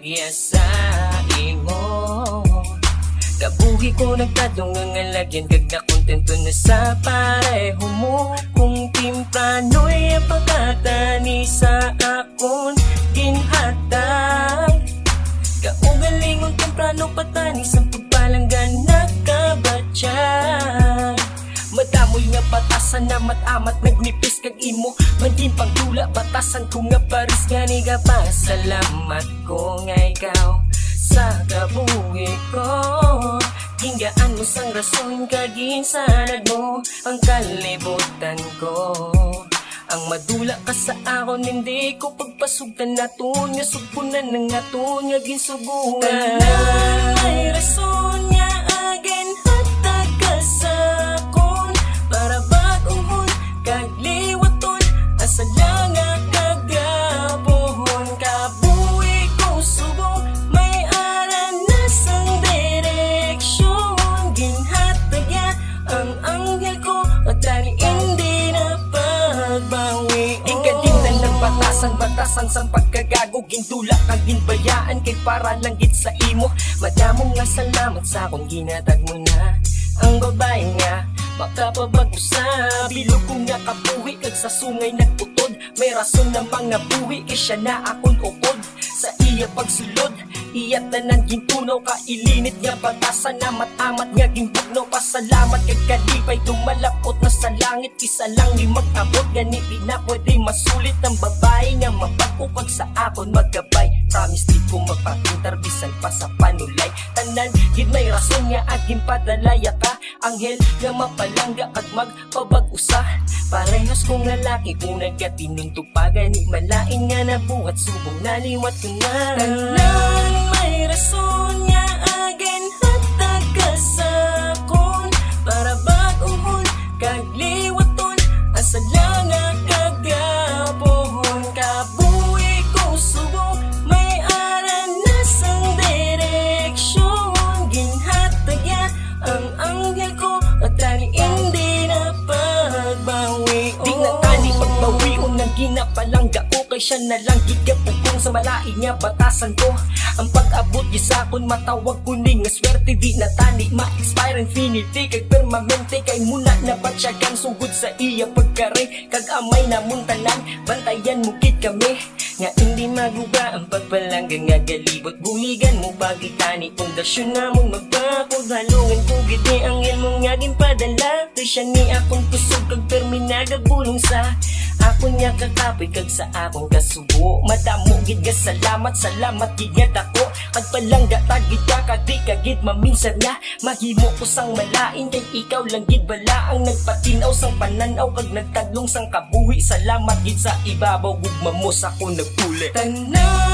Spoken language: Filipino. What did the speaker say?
bagya sa imo. Kabuhi ko nagtadong ang alagyan, kag nakontento na sa pareho mo. Kung timprano'y pagkatani sa akon ginhatag, kaugalingon temprano patani sa pagpalanggan nakabatyan. Madamoy nga batasan na matamat nagnipis kag imo, mandin pagtula batasan ko nga paris gani ka pa. Salamat ko nga ikaw sa kabuhi ko, hinggaan mo sang rason kaginsanad mo ang kalibutan ko. Ang madula ka sa akon, hindi ko pagpasugtan naton nga supunan ng aton nga ginsubuan. Tanan may rason nga agin hatag ka sa akon, para bagong kagliwaton asa lang nga kagapohon. Kabuhi ko subo may aran na sang direksyon, ginhatag ya ang anghel ko at tani hindi na pagbawi. Ikalimtan ng batasan sa pagkagago, gintula kang ginbayaan kay para lang git sa imo. Madamong nga salamat sa akong ginatag mo na ang babae nga makapabag-usab. Bilog ko nga kabuhi kag sa sungay nagputod, may rason na mga buhi kay siya na akon ukod. Sa iya pagsulod iyat tanan gintunaw ka ilinit nga batasan na matamat nga gimbugnaw. Pasalamat kay kalipay tumalapot na sa langit, isa lang ni mag-abot gani di na pwede masulit ang babae nga mapagupag sa akon magabay. Promise di ko magpapintar bisan pa sa panulay, tanan gid may rason nga aging padalaya ka. Anghel nga mapalangga at magpabag-usa, parehas kong lalaki kung nagkatinuntupagan ni malain nga nabuhat subong naliwat ko na. Tanan may rason nga agin hatag ka sa akon, para bagong kagliwaton asa lang nga kagapohon. Kabuhi ko subo may aran na sang direksyon, ginhatag ya ang anghel ko at tani hindi na pagbawi. Di na tani pagbawi o nang ginapalangga ko, kay siya na lang gigapugong sa malai nga batasan ko. Ang pag-abot gisakon matawag kuning nga swerte, di na tani ma-expire infinity kag permanente. Kay muna na patsyagan sugod sa iya pagkare, kag amay na muntanan bantayan mo kit kami nga hindi maguba ang pagpalangga nga galibot. Buligan mo pagitani pundasyon namon magpakod, halungan ko gidi ang ilmo nga ginpadala. Kay siya ni akong kusog kag perminaga bulong sa akon nga kakapoy kag sa akong kasubo. Madamo gid nga salamat gid nga dako, kag palangga tagid ka kag di ka gid maminsan nga mahimo ko sang malain. Kay ikaw lang gid bala ang nagpatinaw sang pananaw kag nagtaglong sang kabuhi. Salamat gid sa ibabaw gugma mo sa akong nagpuli. Tanan